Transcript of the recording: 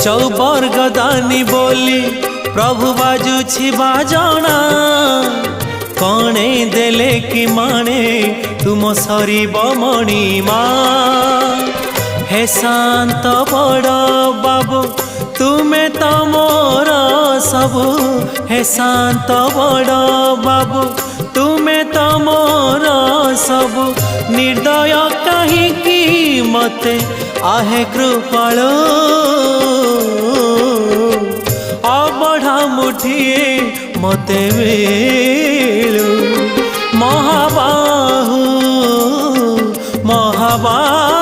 चौबर्ग दानी बोली प्रभु बाजुछि बाजना कणे देले कि माने तुम सरीब मणिमा हे शांत बड़ बाबू तुमे तो मोर सबु हे शांत बड़ बाबू तुमे तो मोर सबु निर्दय कहीं मते आहे कृपाल अबढ़ा मुठिए मते मिलू महाबाहु महाबाहु